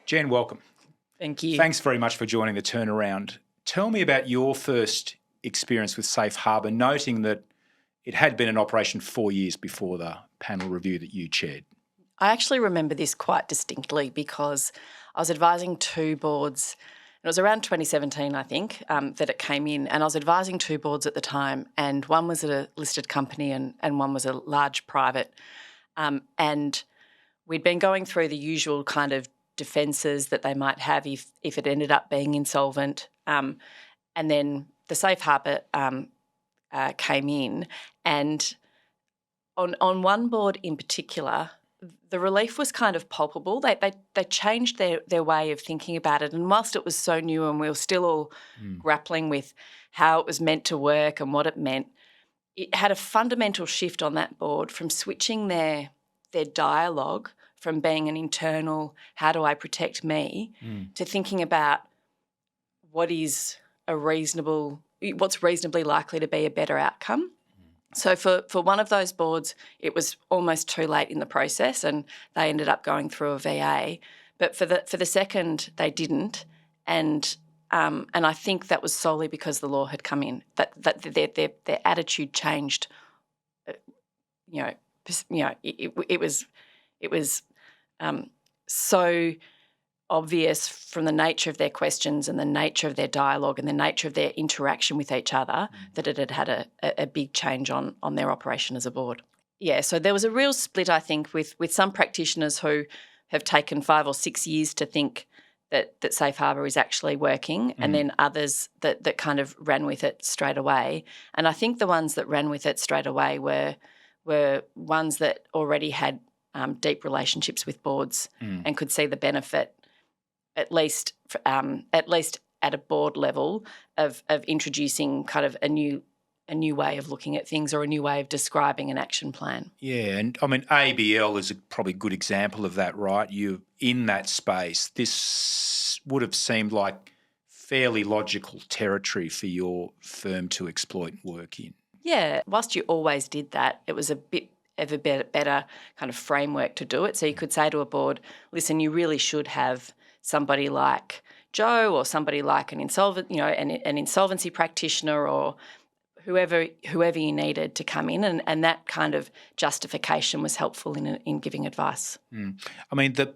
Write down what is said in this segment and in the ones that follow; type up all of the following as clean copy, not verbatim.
Jen, welcome. Thank you. Thanks very much for joining the turnaround. Tell me about your first experience with Safe Harbour, noting that it had been in operation 4 years before the panel review that you chaired. I actually remember this quite distinctly because I was advising two boards. It was around 2017, I think, that it came in, and I was advising two boards at the time, and one was at a listed company and one was a large private. And we'd been going through the usual kind of defences that they might have if it ended up being insolvent. And then the Safe Harbour came in, and on one board in particular, the relief was kind of palpable. They changed their way of thinking about it, and whilst it was so new and we were still all grappling with how it was meant to work and what it meant, it had a fundamental shift on that board from switching their dialogue from being an internal, how do I protect me, to thinking about what's reasonably likely to be a better outcome. So for one of those boards, it was almost too late in the process and they ended up going through a VA. But for the second, they didn't, and I think that was solely because the law had come in. That their attitude changed. It was so obvious from the nature of their questions and the nature of their dialogue and the nature of their interaction with each other that it had a big change on their operation as a board. Yeah, so there was a real split, I think, with some practitioners who have taken 5 or 6 years to think that Safe Harbour is actually working, and then others that kind of ran with it straight away. And I think the ones that ran with it straight away were ones that already had deep relationships with boards and could see the benefit, at least at a board level, of introducing kind of a new way of looking at things or a new way of describing an action plan. Yeah, and I mean ABL is probably a good example of that, right? You're in that space. This would have seemed like fairly logical territory for your firm to exploit and work in. Yeah, whilst you always did that, it was a bit of a better kind of framework to do it. So you could say to a board, listen, you really should have somebody like Joe or somebody like an insolvency practitioner or whoever you needed to come in, and that kind of justification was helpful in giving advice. I mean, the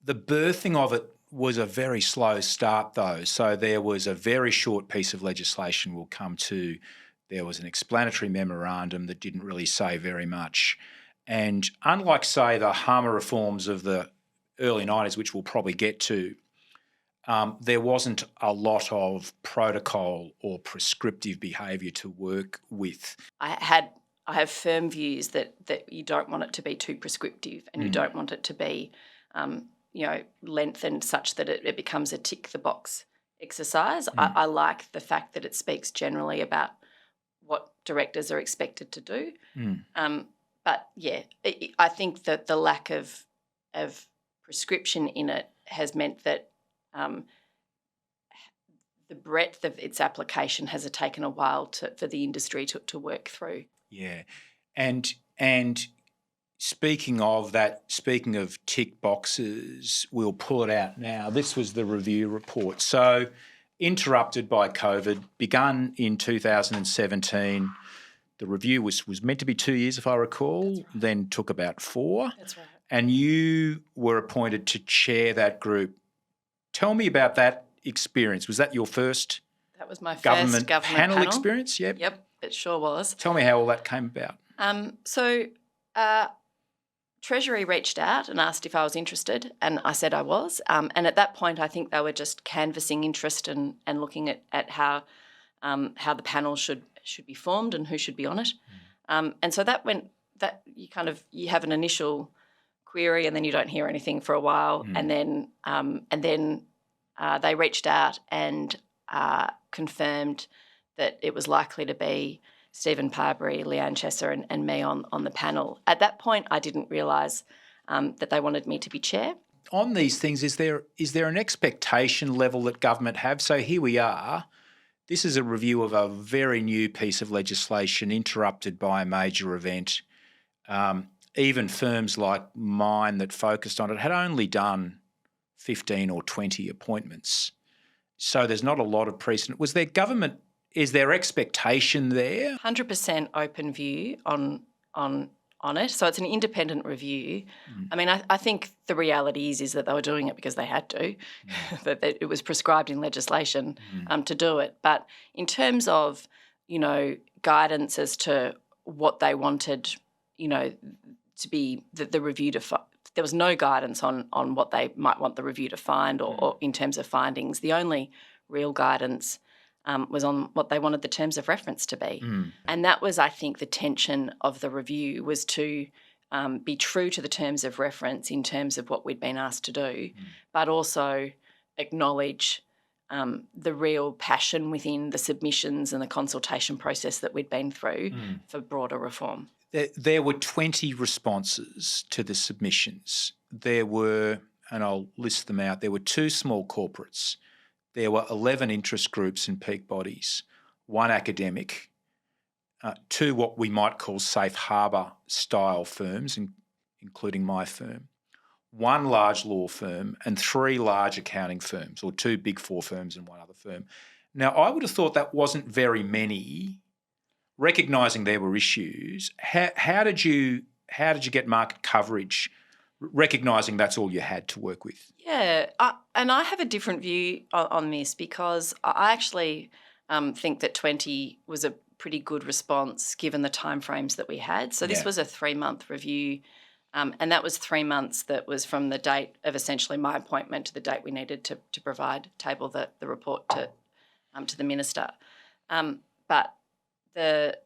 birthing of it was a very slow start though. So there was a very short piece of legislation we'll come to. There was an explanatory memorandum that didn't really say very much. And unlike, say, the Harmer reforms of the early 90s, which we'll probably get to, there wasn't a lot of protocol or prescriptive behaviour to work with. I have firm views that you don't want it to be too prescriptive and you don't want it to be lengthened such that it becomes a tick-the-box exercise. I like the fact that it speaks generally about what directors are expected to do. But, yeah, I think that the lack of prescription in it has meant that the breadth of its application has taken a while for the industry to work through. Yeah. And speaking of tick boxes, we'll pull it out now. This was the review report. So interrupted by COVID, begun in 2017. The review was meant to be 2 years, if I recall, right. Then took about 4. That's right. And you were appointed to chair that group. Tell me about that experience. Was that your first? That was my first government panel experience? Yep. Yep, it sure was. Tell me how all that came about. So Treasury reached out and asked if I was interested, and I said I was. And at that point, I think they were just canvassing interest and looking at how the panel should be formed and who should be on it. And so that you have an initial query and then you don't hear anything for a while, and then they reached out and confirmed that it was likely to be Stephen Parbury, Leanne Chesser and me on the panel. At that point, I didn't realise that they wanted me to be chair. On these things, is there an expectation level that government have? So here we are. This is a review of a very new piece of legislation interrupted by a major event. Even firms like mine that focused on it had only done 15 or 20 appointments. So there's not a lot of precedent. Is there expectation there? 100% open view on it. So it's an independent review. I mean, I think the reality is that they were doing it because they had to, that it was prescribed in legislation to do it. But in terms of, guidance as to what they wanted, to be the review to there was no guidance on what they might want the review to find or in terms of findings. The only real guidance was on what they wanted the terms of reference to be. And that was, I think, the tension of the review was to be true to the terms of reference in terms of what we'd been asked to do, but also acknowledge the real passion within the submissions and the consultation process that we'd been through for broader reform. There were 20 responses to the submissions. There were, and I'll list them out, there were 2 small corporates. There were 11 interest groups and peak bodies, 1 academic, 2 what we might call Safe Harbour style firms, including my firm, 1 large law firm and 3 large accounting firms, or 2 Big Four firms and 1 other firm. Now, I would have thought that wasn't very many. Recognising there were issues, how did you get market coverage, recognising that's all you had to work with? Yeah, and I have a different view on this because I actually think that 20 was a pretty good response given the timeframes that we had. So this was a 3-month review, and that was 3 months that was from the date of essentially my appointment to the date we needed to table the report to the minister. But the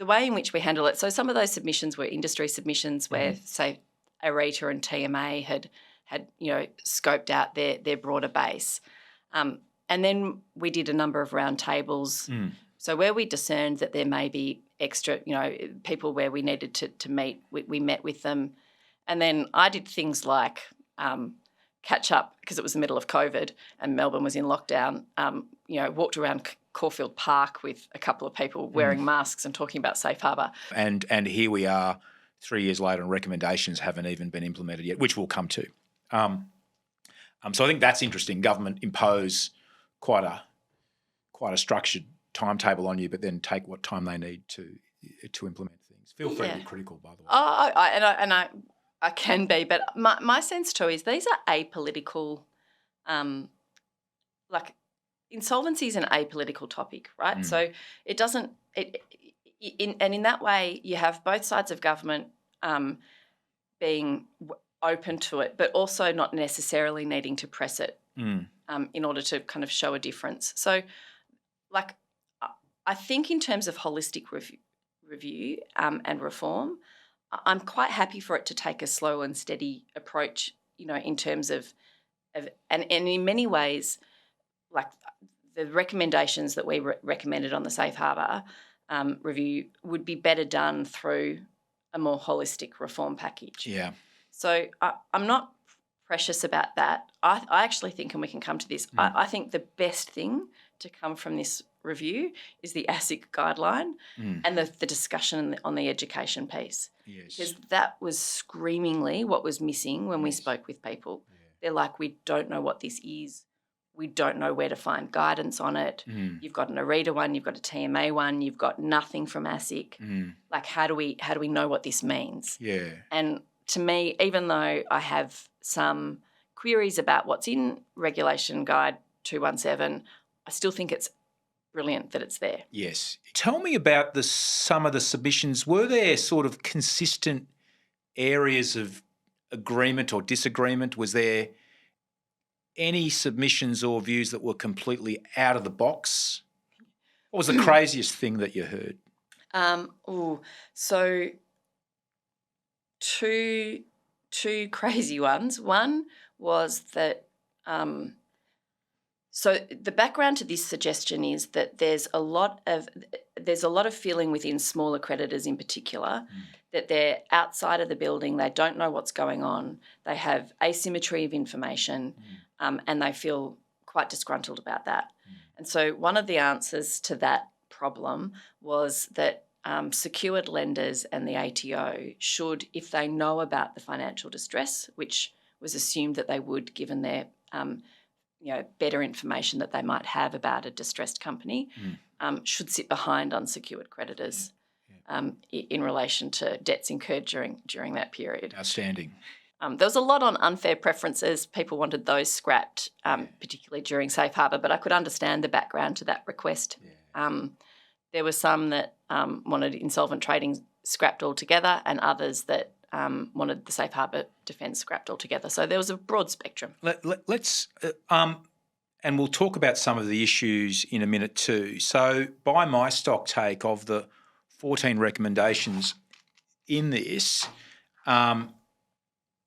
way in which we handle it, so some of those submissions were industry submissions where, say, ARETA and TMA had scoped out their broader base. And then we did a number of round tables. So where we discerned that there may be extra, people where we needed to meet, we met with them. And then I did things like catch up because it was the middle of COVID and Melbourne was in lockdown, walked around Caulfield Park with a couple of people wearing masks and talking about Safe Harbour. And here we are 3 years later and recommendations haven't even been implemented yet, which we'll come to. So I think that's interesting. Government impose quite a structured timetable on you, but then take what time they need to implement things. Feel free to be critical, by the way. I can be, but my sense too is these are apolitical. Insolvency is an apolitical topic, right? So it doesn't. In that way, you have both sides of government being open to it, but also not necessarily needing to press it in order to kind of show a difference. So, I think in terms of holistic review and reform, I'm quite happy for it to take a slow and steady approach, in terms of and in many ways, the recommendations that we recommended on the Safe Harbour review would be better done through a more holistic reform package. Yeah. So I'm not precious about that. I actually think, and we can come to this, I think the best thing to come from this review is the ASIC guideline and the discussion on the education piece. Yes. Because that was screamingly what was missing when we spoke with people. Yeah. They're like, we don't know what this is. We don't know where to find guidance on it. You've got an ARETA one, you've got a TMA one, you've got nothing from ASIC. How do we know what this means? Yeah. And to me, even though I have some queries about what's in Regulation Guide 217, I still think it's brilliant that it's there. Yes. Tell me about some of the submissions. Were there sort of consistent areas of agreement or disagreement? Was there any submissions or views that were completely out of the box? What was the craziest thing that you heard? So two crazy ones. One was that so the background to this suggestion is that there's a lot of feeling within smaller creditors in particular that they're outside of the building, they don't know what's going on, they have asymmetry of information, and they feel quite disgruntled about that. And so one of the answers to that problem was that secured lenders and the ATO should, if they know about the financial distress, which was assumed that they would, given their better information that they might have about a distressed company, should sit behind unsecured creditors in relation to debts incurred during that period. Outstanding. There was a lot on unfair preferences. People wanted those scrapped, particularly during Safe Harbour, but I could understand the background to that request. Yeah. There were some that wanted insolvent trading scrapped altogether, and others that wanted the Safe Harbour defence scrapped altogether. So there was a broad spectrum. Let's and we'll talk about some of the issues in a minute too. So by my stock take of the 14 recommendations in this,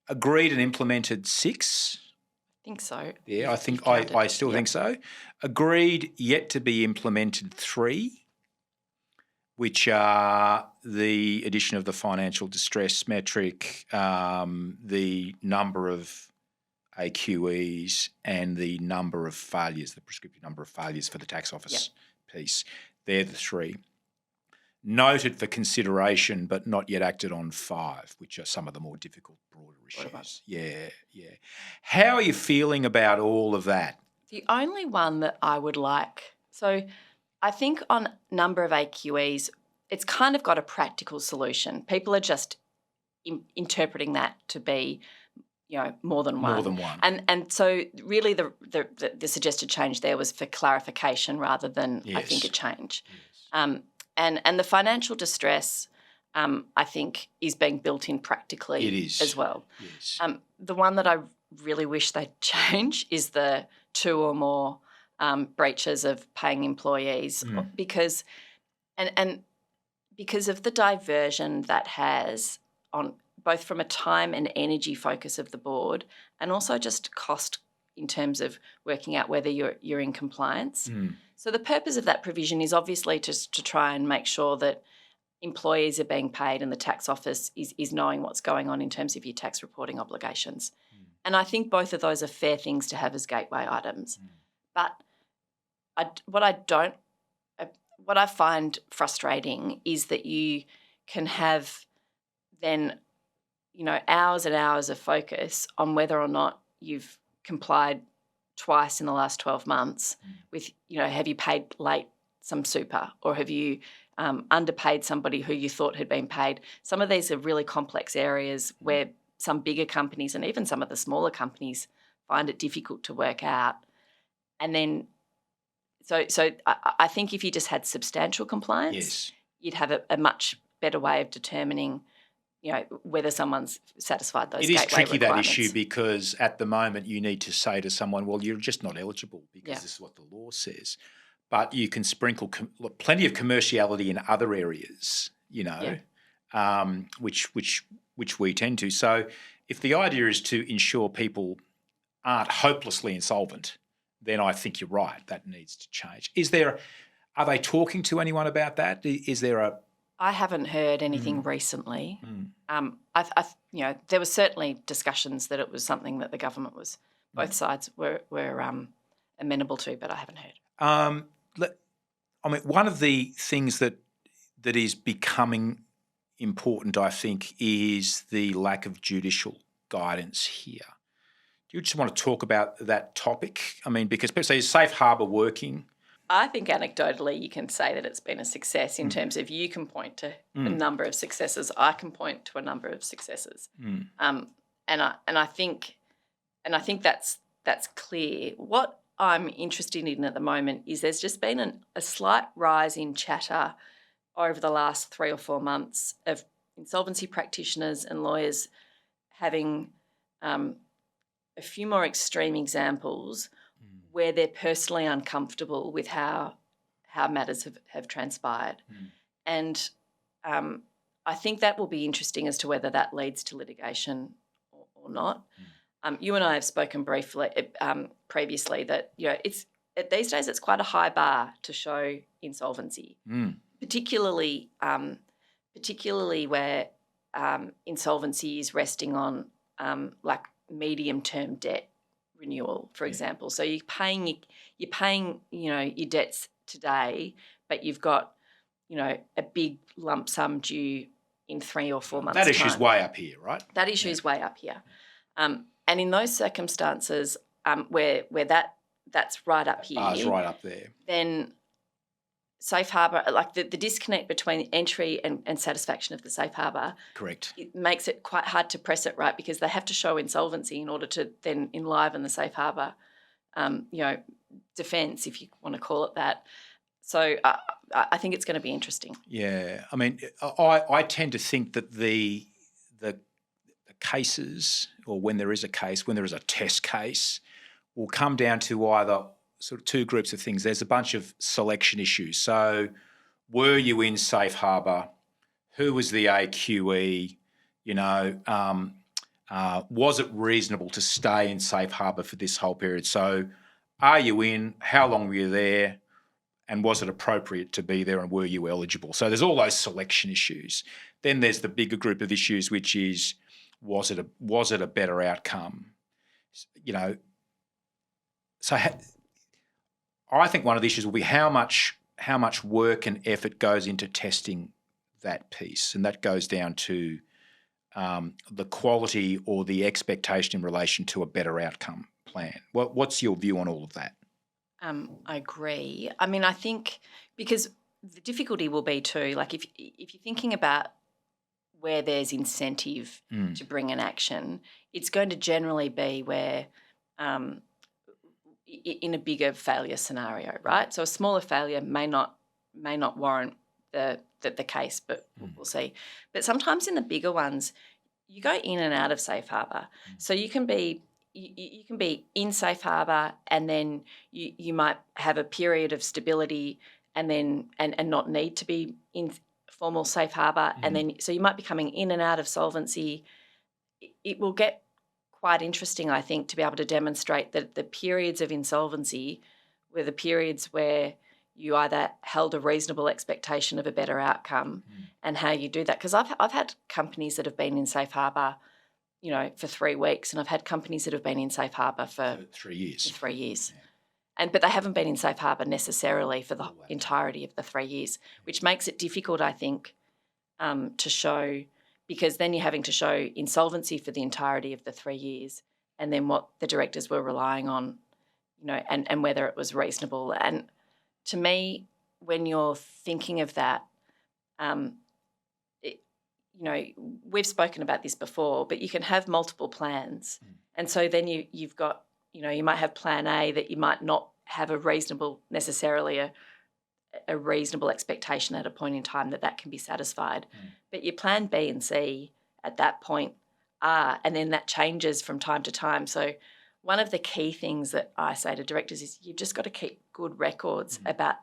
agreed and implemented 6. I think so. Yeah, I still think so. Agreed, yet to be implemented 3, which are the addition of the financial distress metric, the number of AQEs, and the number of failures, the prescriptive number of failures for the tax office piece. They're the 3. Noted for consideration, but not yet acted on 5, which are some of the more difficult, broader issues. Yeah. How are you feeling about all of that? The only one that I would like, so I think on number of AQEs, it's kind of got a practical solution. People are just interpreting that to be, more than one. More than one. And so really the suggested change there was for clarification rather than, I think, a change. Yes. And the financial distress, I think, is being built in practically as well. Yes. The one that I really wish they'd change is the 2 or more breaches of paying employees because of the diversion that has on both from a time and energy focus of the board, and also just cost in terms of working out whether you're in compliance. So the purpose of that provision is obviously just to try and make sure that employees are being paid and the tax office is knowing what's going on in terms of your tax reporting obligations. And I think both of those are fair things to have as gateway items. But what I find frustrating is that you can have then, hours and hours of focus on whether or not you've complied twice in the last 12 months with, have you paid late some super, or have you underpaid somebody who you thought had been paid? Some of these are really complex areas where some bigger companies and even some of the smaller companies find it difficult to work out. And then, so I think if you just had substantial compliance, you'd have a much better way of determining whether someone's satisfied those gateway requirements. It is tricky, that issue, because at the moment you need to say to someone, well, you're just not eligible because this is what the law says. But you can sprinkle plenty of commerciality in other areas, which we tend to. So if the idea is to ensure people aren't hopelessly insolvent, then I think you're right, that needs to change. Are they talking to anyone about that? Is there I haven't heard anything recently. There were certainly discussions that it was something that the government was, both sides were amenable to, but I haven't heard. One of the things that is becoming important, I think, is the lack of judicial guidance here. Do you just want to talk about that topic? Because people say, is Safe Harbour working? I think anecdotally you can say that it's been a success in terms of you can point to a number of successes. I can point to a number of successes. And I think that's clear. What I'm interested in at the moment is there's just been a slight rise in chatter over the last 3 or 4 months of insolvency practitioners and lawyers having a few more extreme examples where they're personally uncomfortable with how matters have transpired. And I think that will be interesting as to whether that leads to litigation or not. You and I have spoken briefly previously that these days it's quite a high bar to show insolvency, particularly where insolvency is resting on like medium-term debt renewal, for example. So you're paying your debts today, but you've got a big lump sum due in 3 or 4 months' That issue's way up here, right? That issue is way up here. And in those circumstances where that's right up here, bar's right up there, then Safe Harbour, like the disconnect between entry and satisfaction of the Safe Harbour, correct, it makes it quite hard to press it right, because they have to show insolvency in order to then enliven the Safe Harbour, defence, if you want to call it that. So I think it's going to be interesting. Yeah, I mean, I tend to think that the cases, or when there is a case, when there is a test case, will come down to either sort of two groups of things. There's a bunch of selection issues. So were you in Safe Harbour? Who was the AQE? Was it reasonable to stay in Safe Harbour for this whole period? So are you in? How long were you there? And was it appropriate to be there, and were you eligible? So there's all those selection issues. Then there's the bigger group of issues, which is, was it a better outcome? So I think one of the issues will be how much work and effort goes into testing that piece, and that goes down to the quality or the expectation in relation to a better outcome plan. What's your view on all of that? I agree. I mean, I think because the difficulty will be too, like if you're thinking about where there's incentive to bring an action, it's going to generally be where in a bigger failure scenario, right? So a smaller failure may not warrant the case, but we'll see. But sometimes in the bigger ones, you go in and out of Safe Harbour. So you can be in Safe Harbour, and then you might have a period of stability, and then and not need to be in formal Safe Harbour, and then so you might be coming in and out of solvency. It will get quite interesting, I think, to be able to demonstrate that the periods of insolvency were the periods where you either held a reasonable expectation of a better outcome, and how you do that. Because I've had companies that have been in Safe Harbour, for 3 weeks, and I've had companies that have been in Safe Harbour for 3 years. 3 years. Yeah. But they haven't been in Safe Harbour necessarily for the entirety of the 3 years, which makes it difficult, I think, to show, because then you're having to show insolvency for the entirety of the 3 years, and then what the directors were relying on, and whether it was reasonable. And to me, when you're thinking of that, we've spoken about this before, but you can have multiple plans. And so then you've got, you might have plan A that you might not have a reasonable, necessarily a reasonable expectation at a point in time that can be satisfied. But your plan B and C at that point are, and then that changes from time to time. So one of the key things that I say to directors is you've just got to keep good records about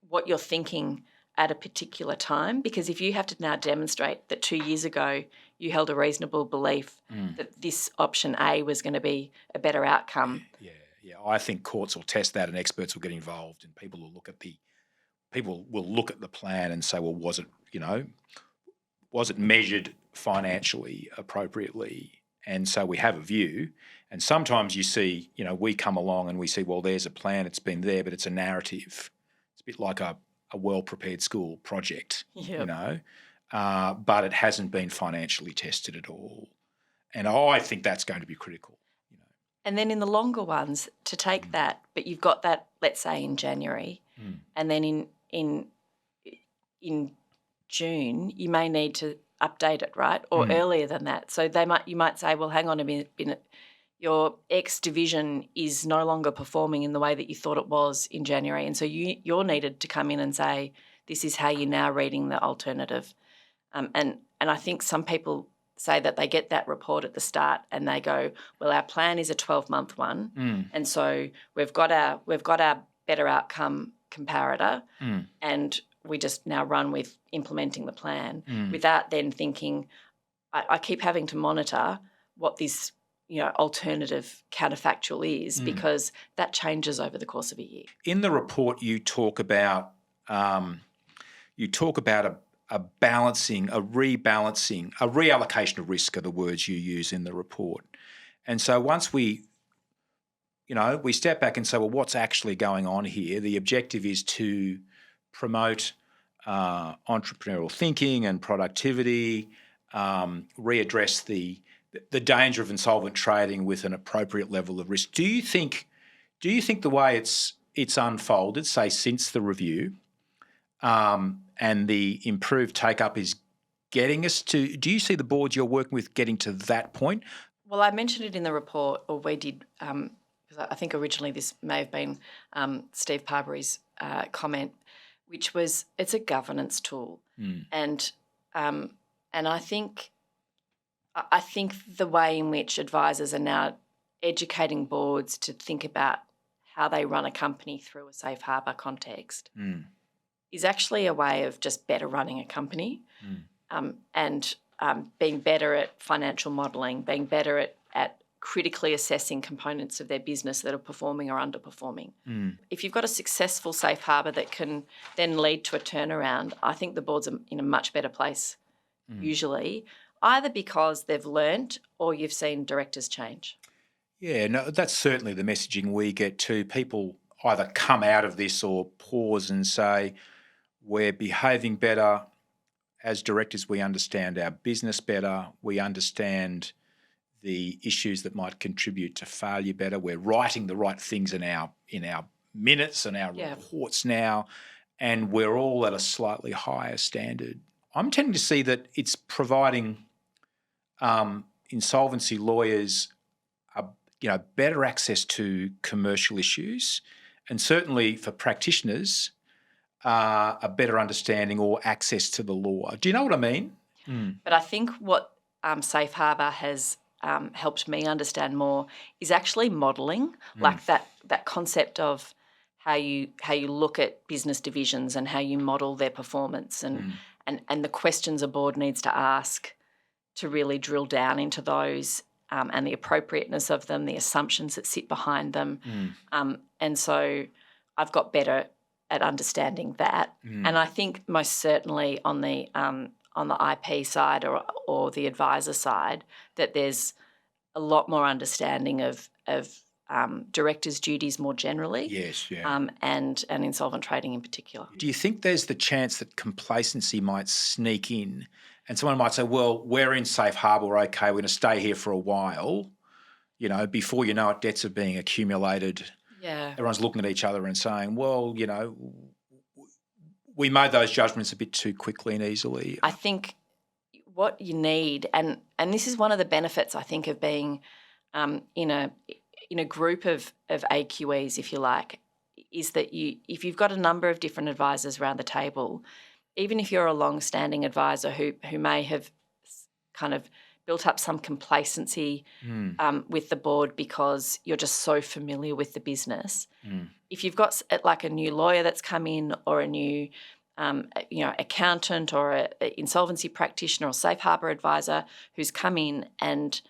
what you're thinking at a particular time, because if you have to now demonstrate that 2 years ago you held a reasonable belief that this option A was going to be a better outcome. Yeah. I think courts will test that, and experts will get involved, and people will look at the plan and say, well, was it measured financially appropriately? And so we have a view. And sometimes you see, we come along and we see, well, there's a plan, it's been there, but it's a narrative. It's a bit like a well-prepared school project, but it hasn't been financially tested at all. And I think that's going to be critical. And then in the longer ones, to take that, but you've got that, let's say, in January, and then in June, you may need to update it, right? Or earlier than that. So you might say, well, hang on a minute, your X division is no longer performing in the way that you thought it was in January. And so you're needed to come in and say, this is how you're now reading the alternative. And I think some people say that they get that report at the start and they go, well, our plan is a 12-month one. And so we've got our better outcome comparator, and we just now run with implementing the plan without then thinking, I keep having to monitor what this alternative counterfactual is, because that changes over the course of a year. In the report, you talk about a balancing, a rebalancing, a reallocation of risk are the words you use in the report. And so once we step back and say, well, what's actually going on here? The objective is to promote entrepreneurial thinking and productivity, readdress the the danger of insolvent trading with an appropriate level of risk. Do you think the way it's unfolded, say since the review, and the improved take-up is getting us to? Do you see the boards you're working with getting to that point? Well, I mentioned it in the report, or we did, because I think originally this may have been Steve Parbury's comment, which was it's a governance tool, and I think the way in which advisors are now educating boards to think about how they run a company through a safe harbour context is actually a way of just better running a company, and being better at financial modelling, being better at critically assessing components of their business that are performing or underperforming. If you've got a successful safe harbour that can then lead to a turnaround, I think the boards are in a much better place usually, either because they've learnt or you've seen directors change. Yeah, no, that's certainly the messaging we get too. People either come out of this or pause and say, we're behaving better. As directors, we understand our business better. We understand the issues that might contribute to failure better. We're writing the right things in our minutes and our reports now, and we're all at a slightly higher standard. I'm tending to see that it's providing insolvency lawyers better access to commercial issues, and certainly for practitioners, a better understanding or access to the law. Do you know what I mean? But I think what Safe Harbour has helped me understand more is actually modelling, like that concept of how you look at business divisions and how you model their performance and the questions a board needs to ask to really drill down into those and the appropriateness of them, the assumptions that sit behind them. And so I've got better at understanding that. And I think most certainly on the IP side or the advisor side that there's a lot more understanding of directors' duties more generally. Yes, yeah. And insolvent trading in particular. Do you think there's the chance that complacency might sneak in and someone might say, well, we're in safe harbour, we're okay, we're going to stay here for a while. Before you know it, debts are being accumulated. Yeah. Everyone's looking at each other and saying, well, we made those judgments a bit too quickly and easily. I think what you need, and this is one of the benefits, I think, of being in a group of AQEs, if you like, is that if you've got a number of different advisors around the table, even if you're a long-standing advisor who may have kind of built up some complacency with the board because you're just so familiar with the business. If you've got like a new lawyer that's come in or a new accountant or a insolvency practitioner or safe harbour advisor who's come in and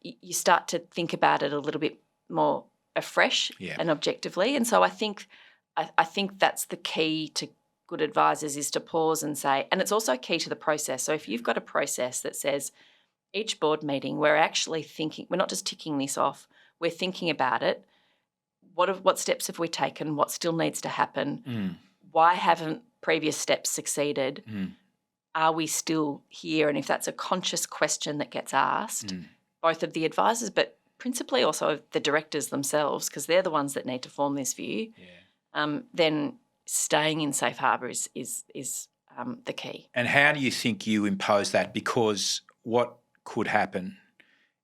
you start to think about it a little bit more afresh and objectively. And so I think that's the key to good advisors is to pause and say, and it's also key to the process. So if you've got a process that says each board meeting, we're actually thinking, we're not just ticking this off, we're thinking about it. What steps have we taken? What still needs to happen? Why haven't previous steps succeeded? Are we still here? And if that's a conscious question that gets asked, both of the advisors, but principally also the directors themselves, because they're the ones that need to form this view, then staying in safe harbour is the key. And how do you think you impose that? Because what could happen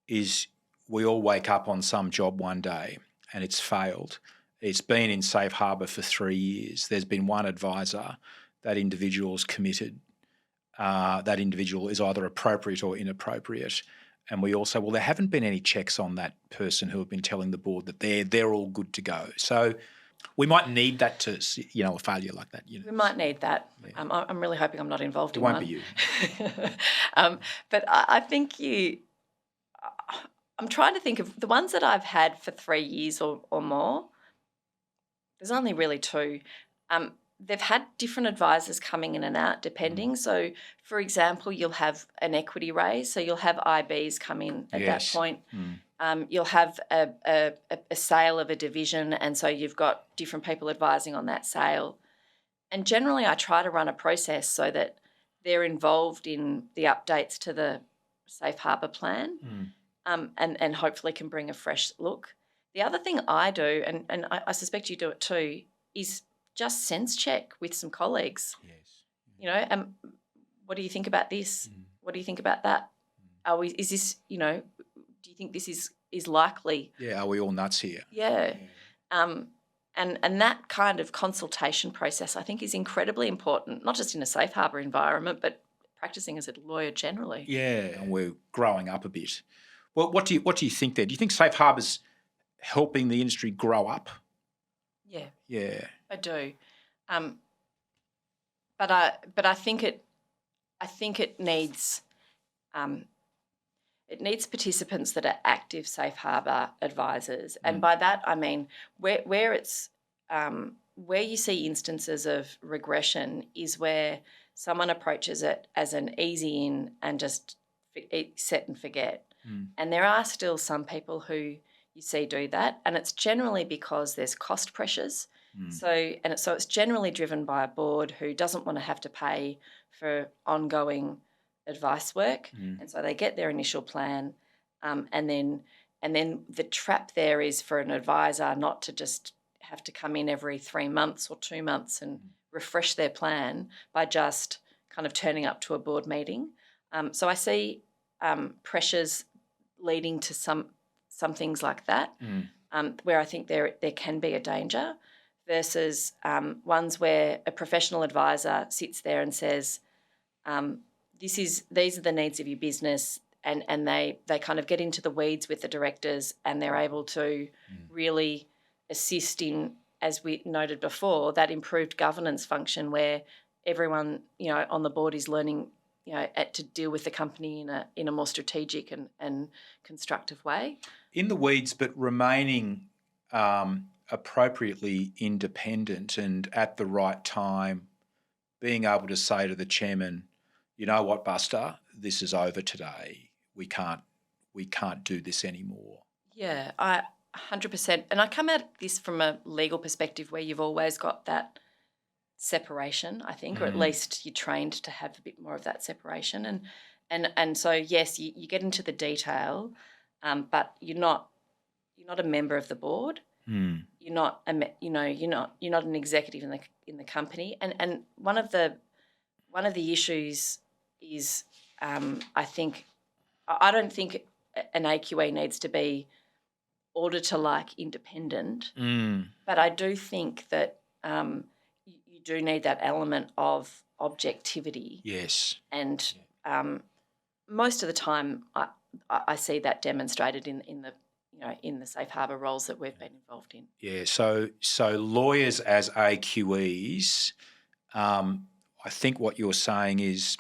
is we all wake up on some job one day and it's failed. It's been in safe harbour for 3 years. There's been one advisor. That individual's committed. That individual is either appropriate or inappropriate. And we also, there haven't been any checks on that person who have been telling the board that they're all good to go. So we might need that to, a failure like that. We might need that. Yeah. I'm really hoping I'm not involved in one. It won't be you. But I think I'm trying to think of the ones that I've had for 3 years or more. There's only really two. They've had different advisors coming in and out depending. So, for example, you'll have an equity raise. So you'll have IBs come in at that point. You'll have a sale of a division, and so you've got different people advising on that sale. And generally I try to run a process so that they're involved in the updates to the Safe Harbour plan, and hopefully can bring a fresh look. The other thing I do, and I suspect you do it too, is just sense check with some colleagues. Yes. What do you think about this? What do you think about that? Is this, do you think this is likely? Yeah, are we all nuts here? Yeah. And that kind of consultation process, I think, is incredibly important, not just in a Safe Harbour environment, but practising as a lawyer generally. Yeah, and we're growing up a bit. Well, what do you think there? Do you think Safe Harbour's helping the industry grow up? Yeah. Yeah. I do. But I think it needs participants that are active Safe Harbour advisors, and by that I mean where it's where you see instances of regression is where someone approaches it as an easy in and just set and forget. And there are still some people who you see do that, and it's generally because there's cost pressures. So it's generally driven by a board who doesn't want to have to pay for ongoing advice work, and so they get their initial plan, and then the trap there is for an advisor not to just have to come in every 3 months or 2 months and refresh their plan by just kind of turning up to a board meeting. So I see pressures leading to some things like that, where I think there can be a danger, versus ones where a professional advisor sits there and says, these are the needs of your business, and they kind of get into the weeds with the directors, and they're able to really assist in, as we noted before, that improved governance function where everyone on the board is learning to deal with the company in a more strategic and constructive way. In the weeds, but remaining appropriately independent, and at the right time being able to say to the chairman, you know what, Buster, this is over today. We can't do this anymore. Yeah, 100%. And I come at this from a legal perspective where you've always got that separation, I think, or at least you're trained to have a bit more of that separation. And so yes, you get into the detail, but you're not a member of the board. You're not you're not an executive in the company. And one of the issues is, I don't think an AQE needs to be auditor-like independent, but I do think that you do need that element of objectivity. Yes. And most of the time, I see that demonstrated in the Safe Harbour roles that we've been involved in. Yeah. So lawyers as AQEs, I think what you're saying is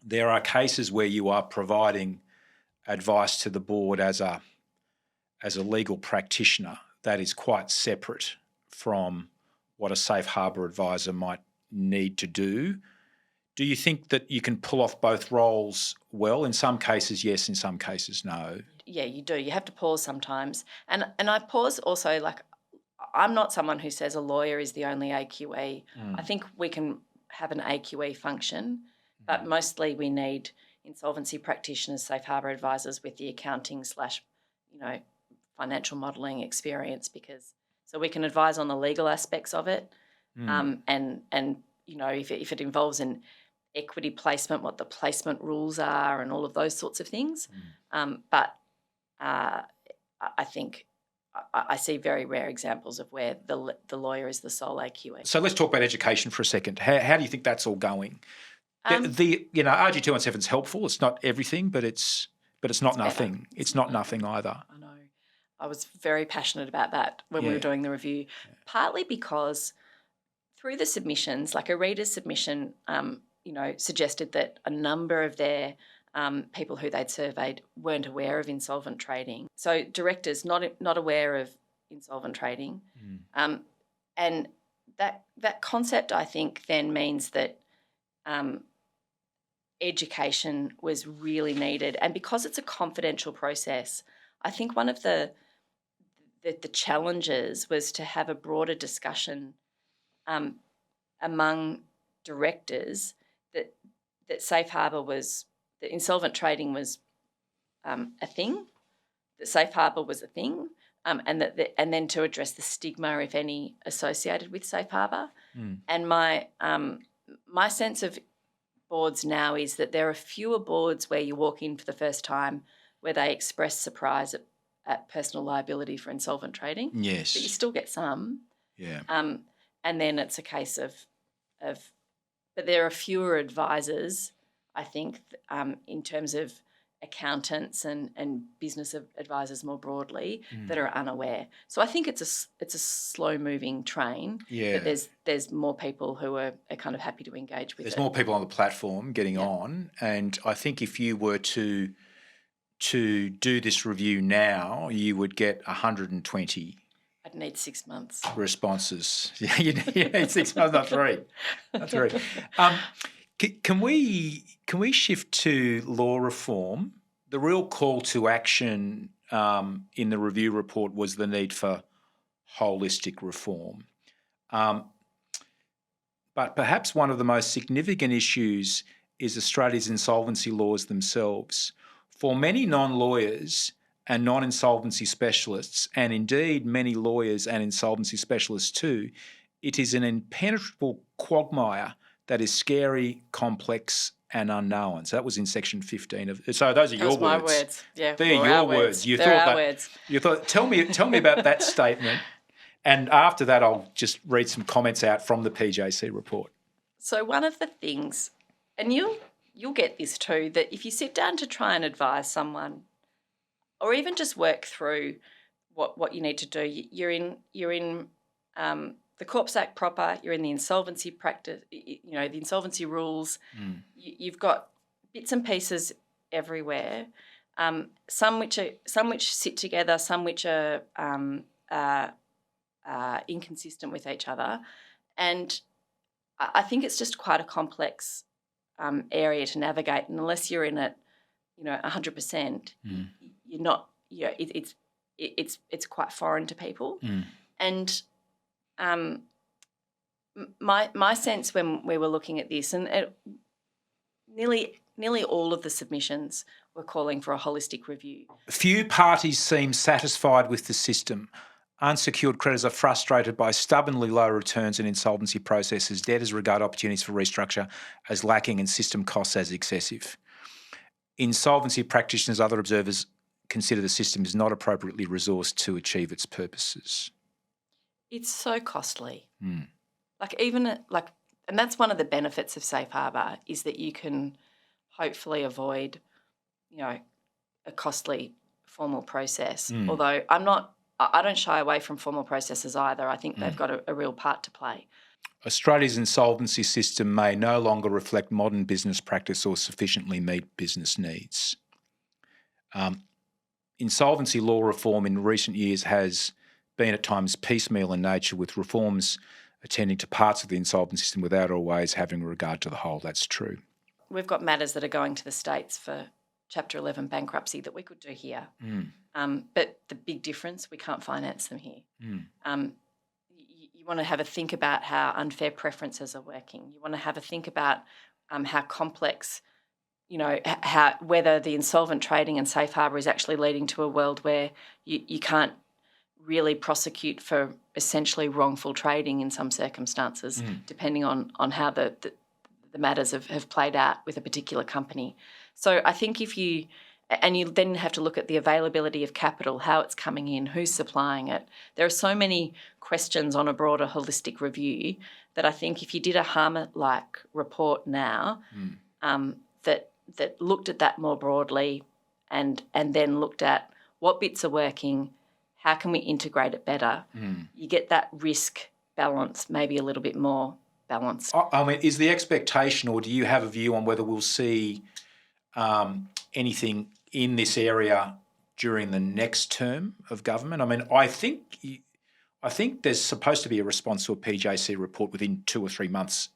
there are cases where you are providing advice to the board as a legal practitioner that is quite separate from what a Safe Harbour advisor might need to do. Do you think that you can pull off both roles well? In some cases, yes. In some cases, no. Yeah, you do. You have to pause sometimes. And I pause also, like, I'm not someone who says a lawyer is the only AQE. I think we can have an AQE function, but mostly we need insolvency practitioners, Safe Harbour advisors with the accounting / financial modelling experience, so we can advise on the legal aspects of it, and if it involves an equity placement, what the placement rules are and all of those sorts of things. But I think I see very rare examples of where the lawyer is the sole AQE. So let's talk about education for a second. How do you think that's all going? RG217 is helpful. It's not everything, but it's not nothing. It's not nothing either. I know. I was very passionate about that when we were doing the review, partly because through the submissions, like a reader's submission, suggested that a number of their people who they'd surveyed weren't aware of insolvent trading. So directors not aware of insolvent trading, and that concept, I think, then means that education was really needed. And because it's a confidential process, I think one of the challenges was to have a broader discussion among directors that Safe Harbour that insolvent trading was a thing, that Safe Harbour was a thing, and then to address the stigma, if any, associated with Safe Harbour. And my sense of boards now is that there are fewer boards where you walk in for the first time where they express surprise at personal liability for insolvent trading. Yes. But you still get some. Yeah. And then it's a case of but there are fewer advisors, I think, in terms of accountants and business advisors more broadly that are unaware. So I think it's a slow moving train. Yeah. But there's more people who are kind of happy to engage with There's it. more people on the platform getting on, and I think if you were to do this review now, you would get 120 I'd need 6 months. responses. Yeah, you need 6 months, not three. Not three. Can we shift to law reform? The real call to action in the review report was the need for holistic reform. But perhaps one of the most significant issues is Australia's insolvency laws themselves. For many non-lawyers and non-insolvency specialists, and indeed many lawyers and insolvency specialists too, it is an impenetrable quagmire that is scary, complex and unknown. So that was in section 15 of. So those are your words. My words. Yeah, they're your words. You they're thought our that. Words. You thought. Tell me about that statement, and after that, I'll just read some comments out from the PJC report. So one of the things, and you'll get this too, that if you sit down to try and advise someone, or even just work through what you need to do, you're in the Corps Act proper, you're in the insolvency practice, the insolvency rules. You've got bits and pieces everywhere. Some which sit together, some which are inconsistent with each other, and I think it's just quite a complex area to navigate. And unless you're in it, 100%, you're not. It's quite foreign to people. And my sense when we were looking at this, and nearly all of the submissions were calling for a holistic review. Few parties seem satisfied with the system. Unsecured creditors are frustrated by stubbornly low returns in insolvency processes. Debtors regard opportunities for restructure as lacking and system costs as excessive. Insolvency practitioners, other observers, consider the system is not appropriately resourced to achieve its purposes. It's so costly. And that's one of the benefits of Safe Harbour, is that you can hopefully avoid, a costly formal process. Although I don't shy away from formal processes either. I think they've got a real part to play. Australia's insolvency system may no longer reflect modern business practice or sufficiently meet business needs. Insolvency law reform in recent years has been at times piecemeal in nature, with reforms attending to parts of the insolvency system without always having regard to the whole. That's true. We've got matters that are going to the States for Chapter 11 bankruptcy that we could do here. But the big difference, we can't finance them here. You want to have a think about how unfair preferences are working. You want to have a think about how complex, whether the insolvent trading and Safe Harbour is actually leading to a world where you can't really prosecute for essentially wrongful trading in some circumstances, depending on how the matters have played out with a particular company. So I think you then have to look at the availability of capital, how it's coming in, who's supplying it. There are so many questions on a broader holistic review that I think if you did a Harmer-like report now that looked at that more broadly and then looked at what bits are working, how can we integrate it better, you get that risk balance maybe a little bit more balanced. I mean, is the expectation, or do you have a view on whether we'll see anything in this area during the next term of government? I mean, I think there's supposed to be a response to a PJC report within 2 or 3 months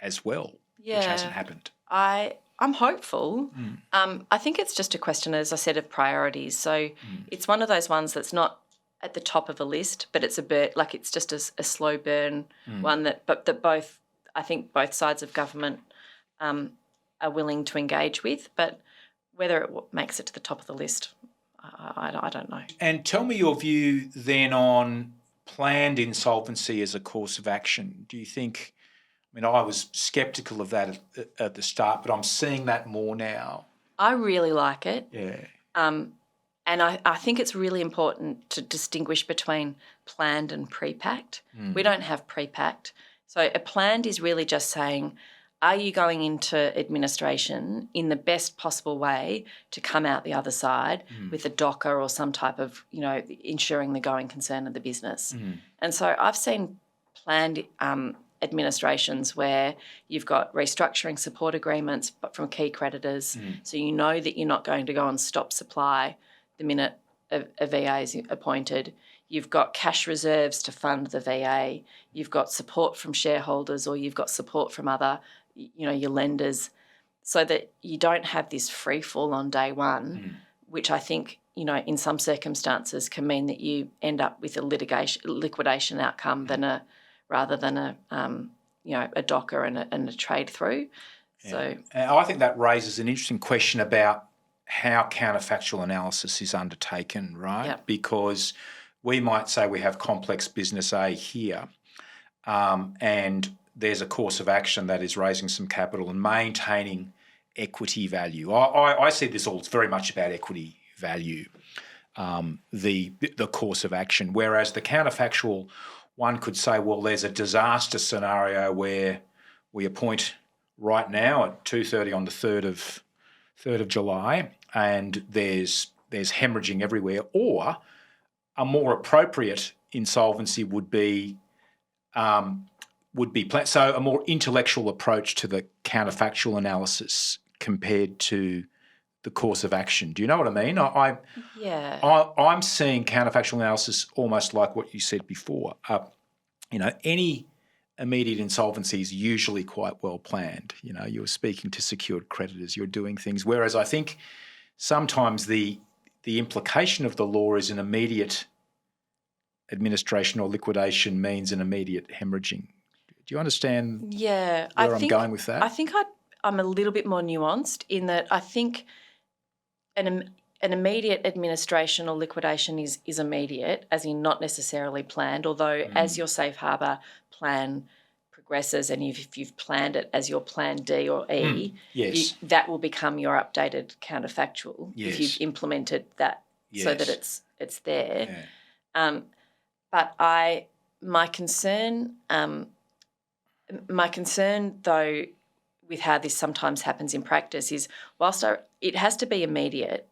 as well, which hasn't happened. I'm hopeful. I think it's just a question, as I said, of priorities. So it's one of those ones that's not at the top of a list, but it's it's just a slow burn one that both sides of government are willing to engage with. But Whether it makes it to the top of the list, I don't know. And tell me your view then on planned insolvency as a course of action. Do you think, I mean, I was sceptical of that at the start, but I'm seeing that more now. I really like it. Yeah. And I think it's really important to distinguish between planned and pre-packed. We don't have pre-packed. So a planned is really just saying, are you going into administration in the best possible way to come out the other side with a DOCA or some type of, ensuring the going concern of the business? And so I've seen planned administrations where you've got restructuring support agreements but from key creditors, so you know that you're not going to go and stop supply the minute a VA is appointed. You've got cash reserves to fund the VA. You've got support from shareholders, or you've got support from other, your lenders, so that you don't have this free fall on day one, which I think, in some circumstances can mean that you end up with a liquidation outcome rather than a DOCA and a trade through. Yeah. So I think that raises an interesting question about how counterfactual analysis is undertaken, right? Yep. Because we might say we have complex business A here, and there's a course of action that is raising some capital and maintaining equity value. I see this all, it's very much about equity value, the course of action, whereas the counterfactual one could say, well, there's a disaster scenario where we appoint right now at 2:30 on the 3rd of July, and there's hemorrhaging everywhere. Or a more appropriate insolvency would be so a more intellectual approach to the counterfactual analysis compared to the course of action. Do you know what I mean? I'm seeing counterfactual analysis almost like what you said before. Any immediate insolvency is usually quite well planned. You're speaking to secured creditors, you're doing things. Whereas I think sometimes the implication of the law is an immediate administration or liquidation means an immediate hemorrhaging. Do you understand where I'm going with that? I think I'm a little bit more nuanced in that I think an immediate administration or liquidation is immediate, as in not necessarily planned, although as your Safe Harbour plan progresses and if you've planned it as your plan D or E, yes, that will become your updated counterfactual if you've implemented that so that it's there. Yeah. But my concern though with how this sometimes happens in practice is whilst it has to be immediate,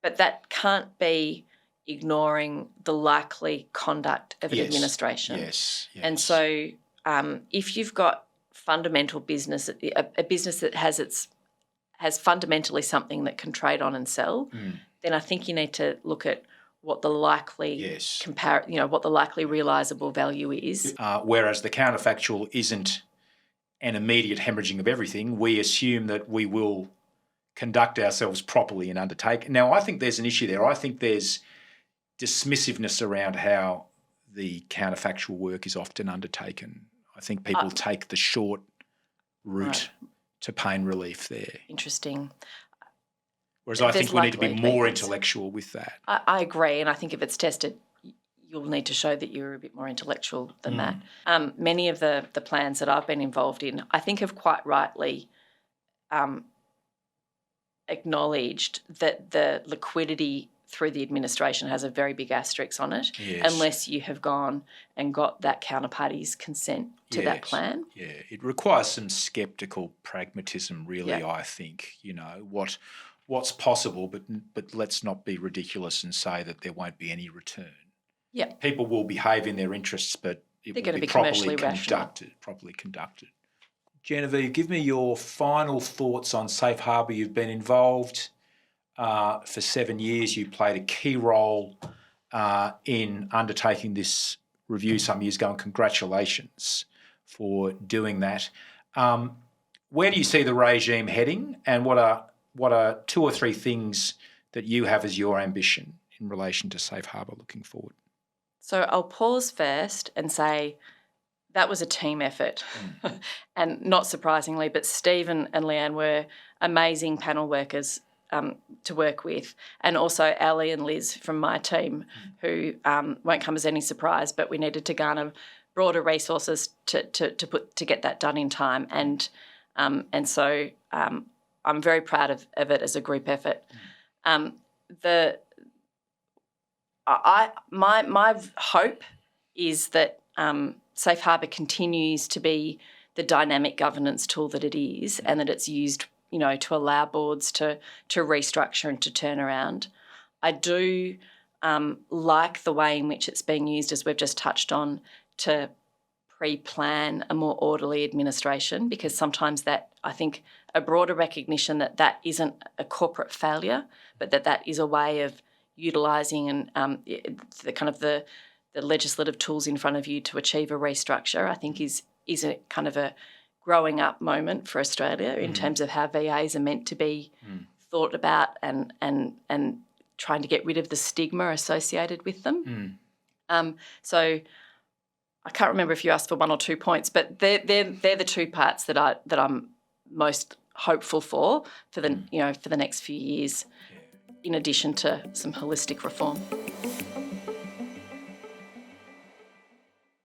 but that can't be ignoring the likely conduct of an administration. Yes. And so if you've got fundamental business, a business that has fundamentally something that can trade on and sell, then I think you need to look at what the likely what the likely realisable value is. Whereas the counterfactual isn't an immediate hemorrhaging of everything. We assume that we will conduct ourselves properly and undertake. Now, I think there's an issue there. I think there's dismissiveness around how the counterfactual work is often undertaken. I think people take the short route to pain relief there. Interesting. Whereas I think we need to be more intellectual with that. I agree, and I think if it's tested, you'll need to show that you're a bit more intellectual than that. Many of the plans that I've been involved in, I think have quite rightly acknowledged that the liquidity through the administration has a very big asterisk on it, unless you have gone and got that counterparty's consent to that plan. Yeah, it requires some sceptical pragmatism, really, I think. What's possible, but let's not be ridiculous and say that there won't be any return. Yeah. People will behave in their interests, but it will be properly conducted. Genevieve, give me your final thoughts on Safe Harbour. You've been involved for 7 years. You played a key role in undertaking this review some years ago, and congratulations for doing that. Where do you see the regime heading, and what are 2 or 3 things that you have as your ambition in relation to Safe Harbour looking forward? So I'll pause first and say that was a team effort. And not surprisingly, but Steve and Leanne were amazing panel workers to work with, and also Ali and Liz from my team, who won't come as any surprise, but we needed to garner broader resources to get that done in time, and so I'm very proud of it as a group effort. My hope is that Safe Harbour continues to be the dynamic governance tool that it is, and that it's used, to allow boards to restructure and to turn around. I do like the way in which it's being used, as we've just touched on, to pre-plan a more orderly administration, because sometimes that, I think, a broader recognition that isn't a corporate failure, but that is a way of utilising and the legislative tools in front of you to achieve a restructure, I think is a kind of a growing up moment for Australia in terms of how VAs are meant to be thought about and trying to get rid of the stigma associated with them. So I can't remember if you asked for 1 or 2 points, but they're the 2 parts that I'm most hopeful for the next few years, in addition to some holistic reform.